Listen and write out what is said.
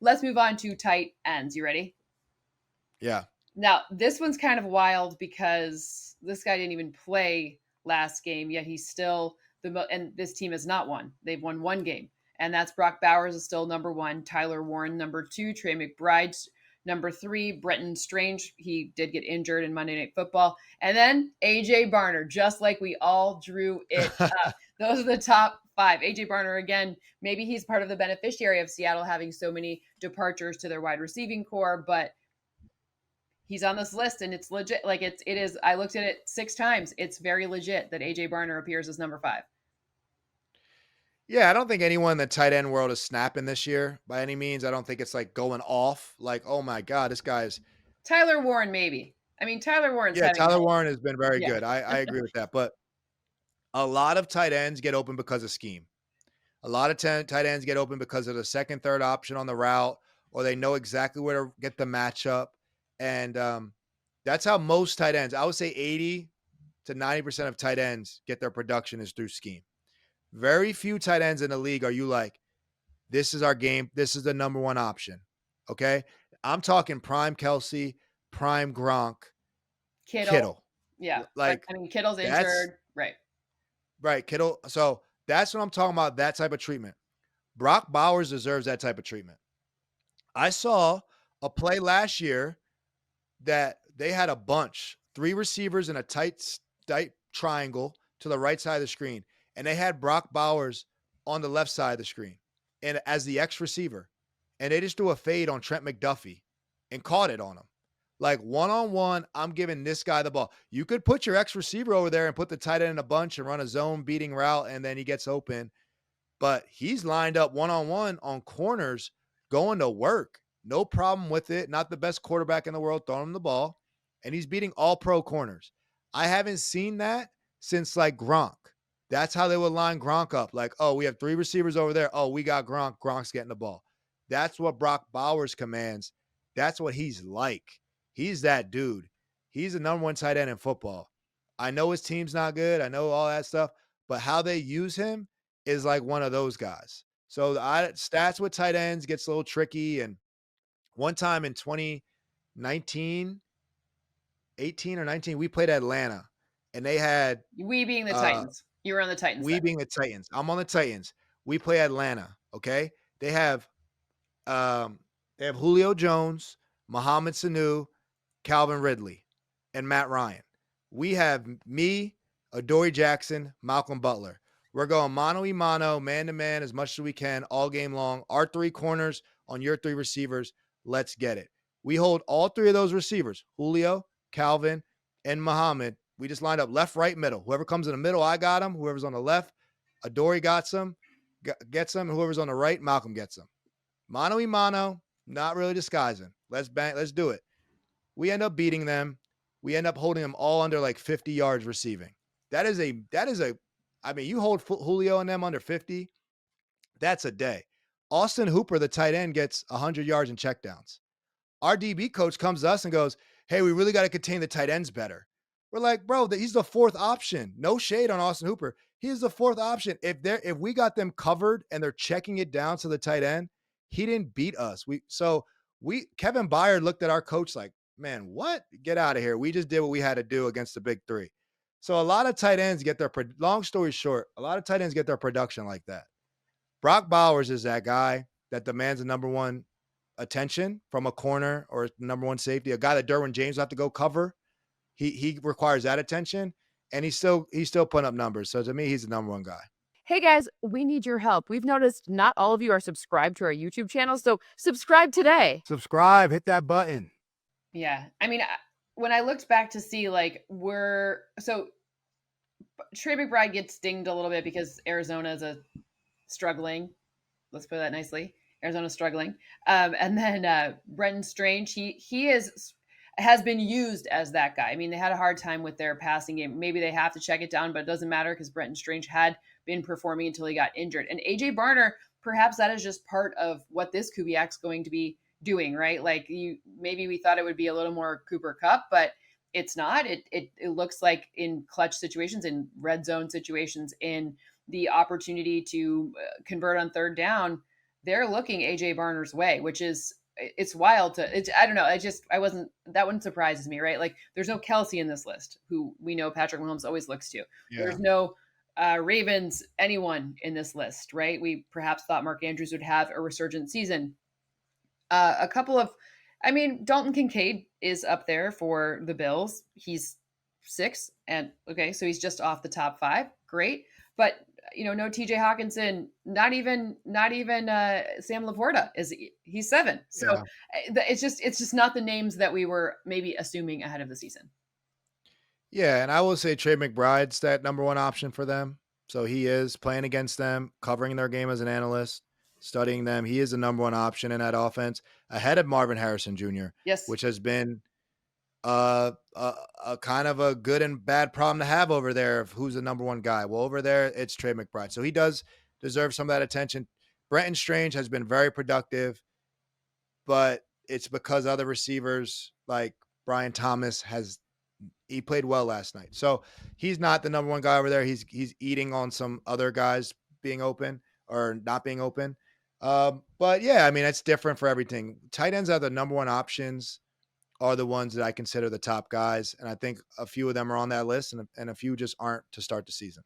let's move on to tight ends. You ready? Yeah. Now, this one's kind of wild because this guy didn't even play last game, yet he's still and this team has not won. They've won one game, and that's Brock Bowers is still number one, Tyler Warren number two, Trey McBride number three, Brenton Strange. He did get injured in Monday Night Football, and then AJ Barner, just like we all drew it up. Those are the top five. AJ Barner again. Maybe he's part of the beneficiary of Seattle having so many departures to their wide receiving core, but he's on this list and it's legit. Like it is. I looked at it 6 times. It's very legit that AJ Barner appears as number five. Yeah, I don't think anyone in the tight end world is snapping this year by any means. I don't think it's like going off like, oh my God, this guy's. Tyler Warren, maybe. I mean, Tyler Warren's Yeah, having. Tyler Warren has been very Yeah. good. I agree with that. But a lot of tight ends get open because of scheme. A lot of tight ends get open because of the second, third option on the route, or they know exactly where to get the matchup. And that's how most tight ends, I would say 80 to 90% of tight ends get their production is through scheme. Very few tight ends in the league are you like, this is our game. This is the number one option. Okay. I'm talking prime Kelsey, prime Gronk, Kittle. Yeah. Like I mean, Kittle's that's injured. Right. right. Kittle. So that's what I'm talking about. That type of treatment. Brock Bowers deserves that type of treatment. I saw a play last year that they had a bunch, 3 receivers in a tight triangle to the right side of the screen. And they had Brock Bowers on the left side of the screen and as the X receiver. And they just threw a fade on Trent McDuffie and caught it on him. Like one-on-one, I'm giving this guy the ball. You could put your X receiver over there and put the tight end in a bunch and run a zone beating route, and then he gets open. But he's lined up one-on-one on corners going to work. No problem with it. Not the best quarterback in the world throwing him the ball. And he's beating all pro corners. I haven't seen that since like Gronk. That's how they would line Gronk up. Like, oh, we have 3 receivers over there. Oh, we got Gronk. Gronk's getting the ball. That's what Brock Bowers commands. That's what he's like. He's that dude. He's the number one tight end in football. I know his team's not good. I know all that stuff. But how they use him is like one of those guys. So the stats with tight ends gets a little tricky. And one time in 2019, 18 or 19, we played Atlanta. And they had We being the Titans. You were on the Titans. we Then. being the Titans. I'm on the Titans. We play Atlanta. Okay. They have Julio Jones, Mohamed Sanu, Calvin Ridley, and Matt Ryan. We have me, Adoree Jackson, Malcolm Butler. We're going mano-a-mano, man-to-man as much as we can all game long. Our 3 corners on your 3 receivers. Let's get it. We hold all 3 of those receivers, Julio, Calvin, and Mohamed. We just lined up left, right, middle. Whoever comes in the middle, I got him. Whoever's on the left, Adoree gets him. And whoever's on the right, Malcolm gets him. Mano-a-mano, not really disguising. Let's do it. We end up beating them. We end up holding them all under like 50 yards receiving. That is a, I mean, you hold Julio and them under 50, that's a day. Austin Hooper, the tight end, gets 100 yards in checkdowns. Our DB coach comes to us and goes, hey, we really got to contain the tight ends better. We're like, bro, he's the 4th option. No shade on Austin Hooper. He's the 4th option. If we got them covered and they're checking it down to the tight end, he didn't beat us. Kevin Byard looked at our coach like, man, what? Get out of here. We just did what we had to do against the big 3. So a lot of tight ends get their, long story short, a lot of tight ends get their production like that. Brock Bowers is that guy that demands the number one attention from a corner or number one safety, a guy that Derwin James will have to go cover. He requires that attention, and he's still putting up numbers. So to me, he's the number one guy. Hey guys, we need your help. We've noticed not all of you are subscribed to our YouTube channel, so subscribe today. Subscribe, hit that button. Yeah. I mean, when I looked back to see like Trey McBride gets dinged a little bit because Arizona is struggling. Let's put that nicely. Arizona's struggling. And then Brenton Strange, he has been used as that guy. I mean, they had a hard time with their passing game. Maybe they have to check it down, but it doesn't matter because Brenton Strange had been performing until he got injured. And AJ Barner, perhaps that is just part of what this Kubiak's going to be doing, right? Like maybe we thought it would be a little more Cooper Kupp, but it's not. It looks like in clutch situations, in red zone situations, in the opportunity to convert on 3rd down, they're looking AJ Barner's way, which is it's wild to I don't know. I wasn't that one surprises me, right? Like there's no Kelsey in this list, who we know Patrick Mahomes always looks to. Yeah. There's no Ravens anyone in this list, right? We perhaps thought Mark Andrews would have a resurgent season. A couple of, I mean, Dalton Kincaid is up there for the Bills. He's 6, and okay, so he's just off the top 5. Great, but no TJ Hawkinson, not even Sam Laporta is he's 7. So Yeah. it's just not the names that we were maybe assuming ahead of the season. Yeah, and I will say Trey McBride's that number one option for them. So he is playing against them, covering their game as an analyst, studying them. He is the number one option in that offense, ahead of Marvin Harrison Jr., Yes. which has been a kind of a good and bad problem to have over there of who's the number one guy. Well, over there, it's Trey McBride. So he does deserve some of that attention. Brenton Strange has been very productive, but it's because other receivers like Brian Thomas he played well last night. So he's not the number one guy over there. He's eating on some other guys being open or not being open. But yeah, I mean, it's different for everything. Tight ends are the number one options, are the ones that I consider the top guys. And I think a few of them are on that list and a few just aren't to start the season.